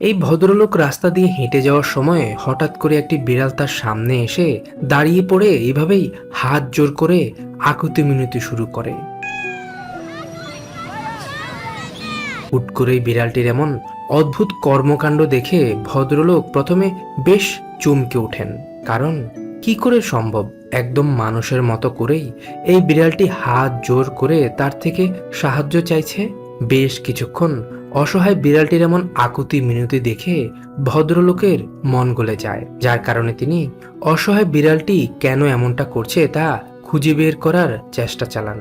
এই ভদ্রলোক রাস্তা দিয়ে হেঁটে যাওয়ার সময় হঠাৎ করে একটি বিড়াল তার সামনে এসে দাঁড়িয়ে পড়ে এইভাবেই হাত জোর করে আকুতি মিনতি শুরু করে। হুট করেই বিড়ালটির এমন অদ্ভুত কর্মকাণ্ড দেখে ভদ্রলোক প্রথমে বেশ চমকে ওঠেন। কারণ কি করে সম্ভব, একদম মানুষের মতো করেই এই বিড়ালটি হাত জোর করে তার থেকে সাহায্য চাইছে। বেশ কিছুক্ষণ অসহায় বিড়ালটির এমন আকুতি মিনতি দেখে ভদ্রলোকের মন গলে যায়, যার কারণে তিনি অসহায় বিড়ালটি কেন এমনটা করছে তা খুঁজে বের করার চেষ্টা চালান।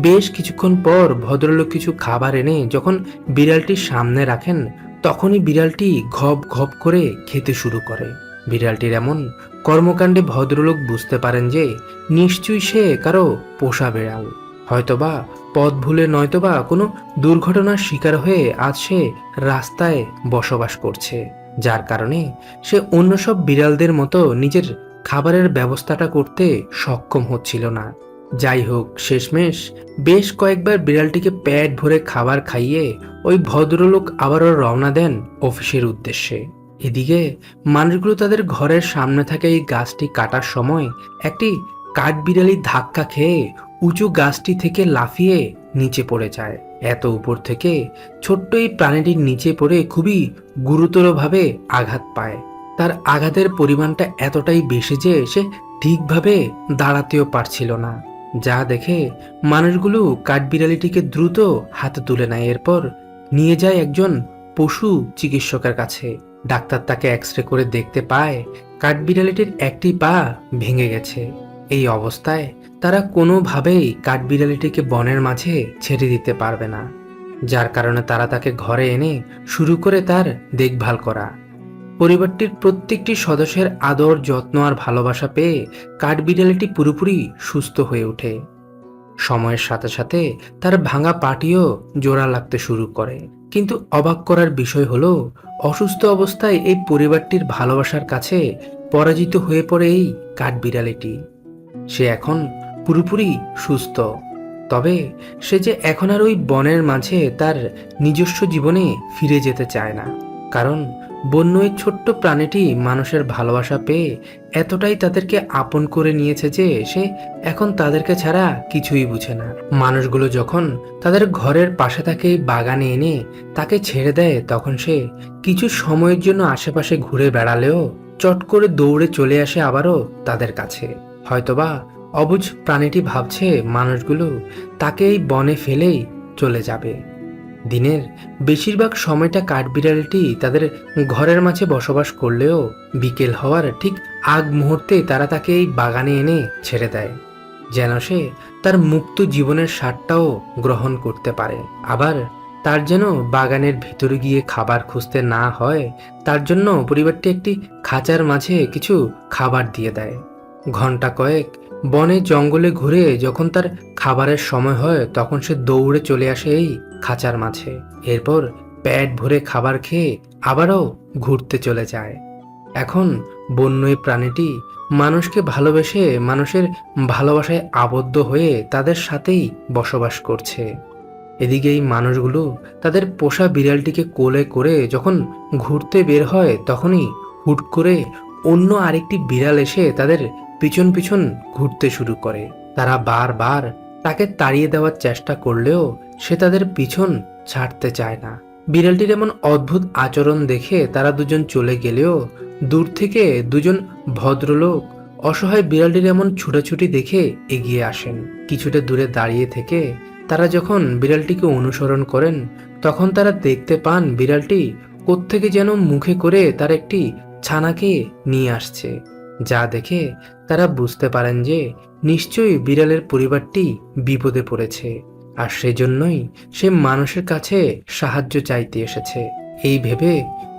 বেশ কিছুক্ষণ পর ভদ্রলোক কিছু খাবার এনে যখন বিড়ালটির সামনে রাখেন, তখনই বিড়ালটি ঘপ ঘপ করে খেতে শুরু করে। বিড়ালটির এমন কর্মকাণ্ডে ভদ্রলোক বুঝতে পারেন যে নিশ্চয়ই সে কারো পোষা বিড়াল। হয়তোবা পথ ভুলে নয়তোবা কোনো দুর্ঘটনার শিকার হয়ে আজ সে রাস্তায় বসবাস করছে, যার কারণে সে অন্য সব বিড়ালদের মতো নিজের খাবারের ব্যবস্থাটা করতে সক্ষম হচ্ছিল না। যাই হোক, শেষমেশ বেশ কয়েকবার বিড়ালটিকে পেট ভরে খাবার খাইয়ে ওই ভদ্রলোক আবারও রওনা দেন অফিসের উদ্দেশ্যে। এদিকে মানুষগুলো তাদের ঘরের সামনে থাকা এই গাছটি কাটার সময় একটি কাঠবিড়ালি ধাক্কা খেয়ে উঁচু গাছটি থেকে লাফিয়ে নিচে পড়ে যায়। এত উপর থেকে ছোট্ট এই প্রাণীটির নিচে পড়ে খুবই গুরুতরভাবে আঘাত পায়। তার আঘাতের পরিমাণটা এতটাই বেশি যে সে ঠিকভাবে দাঁড়াতেও পারছিল না। যা দেখে মানুষগুলো কাঠবিড়ালিটিকে দ্রুত হাতে তুলে নেয়, এরপর নিয়ে যায় একজন পশু চিকিৎসকের কাছে। ডাক্তার তাকে এক্স রে করে দেখতে পায় কাঠবিড়ালিটির একটি পা ভেঙে গেছে। এই অবস্থায় তারা কোনোভাবেই কাঠবিড়ালিটিকে বনের মাঝে ছেড়ে দিতে পারবে না, যার কারণে তারা তাকে ঘরে এনে শুরু করে তার দেখভাল করা। পরিবারটির প্রত্যেকটি সদস্যের আদর যত্ন আর ভালোবাসা পেয়ে কাঠবিড়ালিটি পুরোপুরি সুস্থ হয়ে ওঠে। সময়ের সাথে সাথে তার ভাঙা পাটিও জোড়া লাগতে শুরু করে। কিন্তু অবাক করার বিষয় হলো, অসুস্থ অবস্থায় এই পরিবারটির ভালোবাসার কাছে পরাজিত হয়ে পড়ে এই কাঠবিড়ালিটি। সে এখন পুরোপুরি সুস্থ। তবে সে যে এখন আর ওই বনের মাঝে তার নিজস্ব জীবনে ফিরে যেতে চায় না। কারণ বন্য এই ছোট্ট প্রাণীটি মানুষের ভালোবাসা পেয়ে এতটাই তাদেরকে আপন করে নিয়েছে যে সে এখন তাদেরকে ছাড়া কিছুই বুঝে না। মানুষগুলো যখন তাদের ঘরের পাশে থাকে এই বাগানে এনে তাকে ছেড়ে দেয়, তখন সে কিছু সময়ের জন্য আশেপাশে ঘুরে বেড়ালেও চট করে দৌড়ে চলে আসে আবারও তাদের কাছে। হয়তোবা অবুঝ প্রাণীটি ভাবছে মানুষগুলো তাকে এই বনে ফেলেই চলে যাবে। দিনের বেশিরভাগ সময়টা কাঠবিড়ালিটি তাদের ঘরের মাঝে বসবাস করলেও বিকেল হওয়ার ঠিক আগ মুহূর্তে তারা তাকে এই বাগানে এনে ছেড়ে দেয়, যেন সে তার মুক্ত জীবনের স্বাদটাও গ্রহণ করতে পারে। আবার তার যেন বাগানের ভিতরে গিয়ে খাবার খুঁজতে না হয়, তার জন্য পরিবারটি একটি খাঁচার মাঝে কিছু খাবার দিয়ে দেয়। ঘন্টা কয়েক বনে জঙ্গলে ঘুরে যখন তার খাবারের সময় হয়, তখন সে দৌড়ে চলে আসে এই খাঁচার মাঝে। এরপর পেট ভরে খাবার খেয়ে আবারও ঘুরতে চলে যায়। এখন বন্য এই প্রাণীটি মানুষকে ভালোবেসে মানুষের ভালোবাসায় আবদ্ধ হয়ে তাদের সাথেই বসবাস করছে। এদিকে এই মানুষগুলো তাদের পোষা বিড়ালটিকে কোলে করে যখন ঘুরতে বের হয়, তখনই হুট করে অন্য আরেকটি বিড়াল এসে তাদের পিছন পিছন ঘুরতে শুরু করে। তারা বারবার তাকে তাড়িয়ে দেওয়ার চেষ্টা করলেও সে তাদের পিছন ছাড়তে চায় না। বিড়ালটির এমন অদ্ভুত আচরণ দেখে তারা দুজন চলে গেলেও দূর থেকে দুজন ভদ্রলোক অসহায় বিড়ালটির এমন ছুটাছুটি দেখে এগিয়ে আসেন। কিছুটা দূরে দাঁড়িয়ে থেকে তারা যখন বিড়ালটিকে অনুসরণ করেন, তখন তারা দেখতে পান বিড়ালটি কোত্থেকে যেন মুখে করে তার একটি ছানাকে নিয়ে আসছে। যা দেখে তারা বুঝতে পারেন যে নিশ্চয়ই বিড়ালের পরিবারটি বিপদে পড়েছে, আর সেজন্যই সে মানুষের কাছে সাহায্য চাইতে এসেছে। এই ভেবে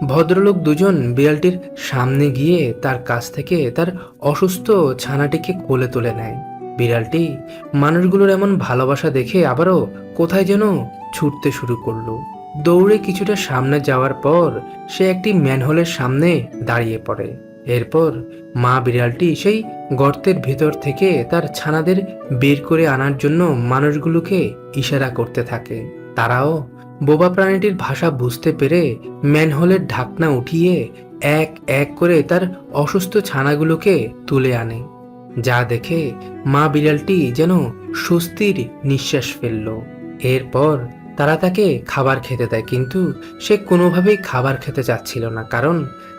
ভদ্রলোক দুজন বিড়ালটির সামনে গিয়ে তার কাছ থেকে তার অসুস্থ ছানাটিকে কোলে তুলে নেয়। বিড়ালটি মানুষগুলোর এমন ভালোবাসা দেখে আবারও কোথায় যেন ছুটতে শুরু করলো। দৌড়ে কিছুটা সামনে যাওয়ার পর সে একটি ম্যানহোলের সামনে দাঁড়িয়ে পড়ে। এরপর মা বিড়ালটি সেই গর্তের ভেতর থেকে তার ছানাদের বের করে আনার জন্য মানুষগুলোকে ইশারা করতে থাকে। তারাও বোবা প্রাণীটির ভাষা বুঝতে পেরে ম্যানহোলের ঢাকনা উঠিয়ে এক এক করে তার অসুস্থ ছানাগুলোকে তুলে আনে, যা দেখে মা বিড়ালটি যেন স্বস্তির নিঃশ্বাস ফেলল। এরপর তারা তাকে খাবার খেতে দেয়, কিন্তু সে কোনোভাবেই খাবার খেতে চাচ্ছিল না, কারণ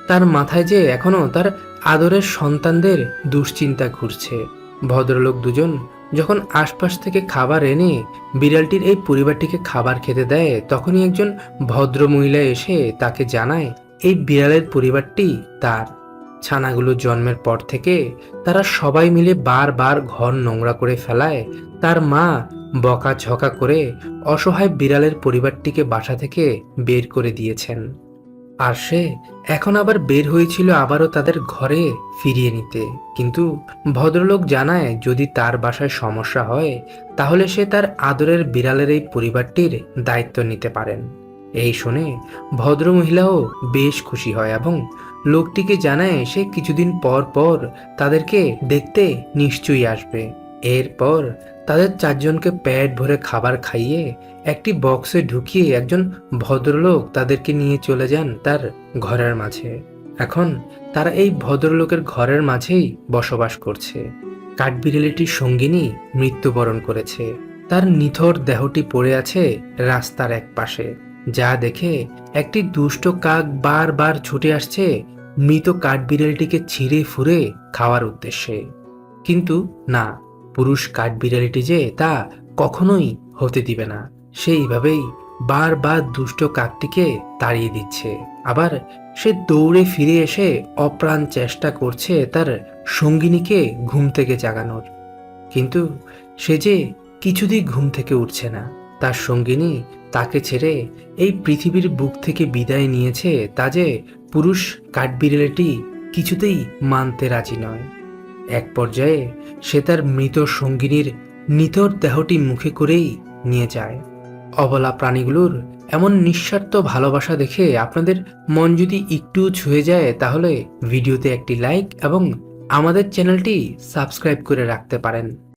তার মাথায় যে এখনো তার আদরের সন্তানদের দুশ্চিন্তা ঘুরছে। ভদ্রলোক দুজন যখন আশপাশ থেকে খাবার এনে বিড়ালটির এই পরিবারটিকে খাবার খেতে দেয়, তখনই একজন ভদ্র মহিলা এসে তাকে জানায় এই বিড়ালের পরিবারটি তার। ছানাগুলো জন্মের পর থেকে তারা সবাই মিলে বারবার ঘর নোংরা করে ফেলায় তার মা বকাঝকা করে অসহায় বিড়ালের পরিবারটিকে বাসা থেকে বের করে দিয়েছেন। আর সে এখন আবার বের হয়েছিল আবারও তাদের ঘরে ফিরিয়ে নিতে, কিন্তু ভদ্রলোক জানায় যদি তার বাসায় সমস্যা হয় তাহলে সে তার আদরের বিড়ালের এই পরিবারটির দায়িত্ব নিতে পারেন। এই শুনে ভদ্রমহিলাও বেশ খুশি হয় এবং লোকটিকে জানায় সে কিছুদিন পর পর তাদেরকে দেখতে নিশ্চয়ই আসবে। এরপর তাদের চারজনকে পেট ভরে খাবার খাইয়ে একটি বক্সে ঢুকিয়ে একজন ভদ্রলোক তাদেরকে নিয়ে চলে যান তার ঘরের মাঝে। এখন তারা এই ভদ্রলোকের ঘরের মাঝেই বসবাস করছে। কাঠবিড়ালিটির সঙ্গিনী মৃত্যুবরণ করেছে। তার নিথর দেহটি পড়ে আছে রাস্তার এক পাশে, যা দেখে একটি দুষ্ট কাক বারবার ছুটে আসছে মৃত কাঠবিড়ালিটিকে ছিঁড়ে ফুঁড়ে খাওয়ার উদ্দেশ্যে। কিন্তু না, পুরুষ কাঠবিড়ালিটি যে তা কখনোই হতে দিবে না। সেইভাবেই বারবার দুষ্ট কাকটিকে তাড়িয়ে দিচ্ছে। আবার সে দৌড়ে ফিরে এসে অপ্রাণ চেষ্টা করছে তার সঙ্গিনীকে ঘুম থেকে জাগানোর, কিন্তু সে যে কিছুতেই ঘুম থেকে উঠছে না। তার সঙ্গিনী তাকে ছেড়ে এই পৃথিবীর বুক থেকে বিদায় নিয়েছে তা যে পুরুষ কাঠবিড়ালিটি কিছুতেই মানতে রাজি নয়। এক পর্যায়ে সে তার মৃত সঙ্গিনীর নিথর দেহটি মুখে করেই নিয়ে যায়। অবলা প্রাণীগুলোর এমন নিঃস্বার্থ ভালোবাসা দেখে আপনাদের মন যদি একটু ছুঁয়ে যায় তাহলে ভিডিওতে একটি লাইক এবং আমাদের চ্যানেলটি সাবস্ক্রাইব করে রাখতে পারেন।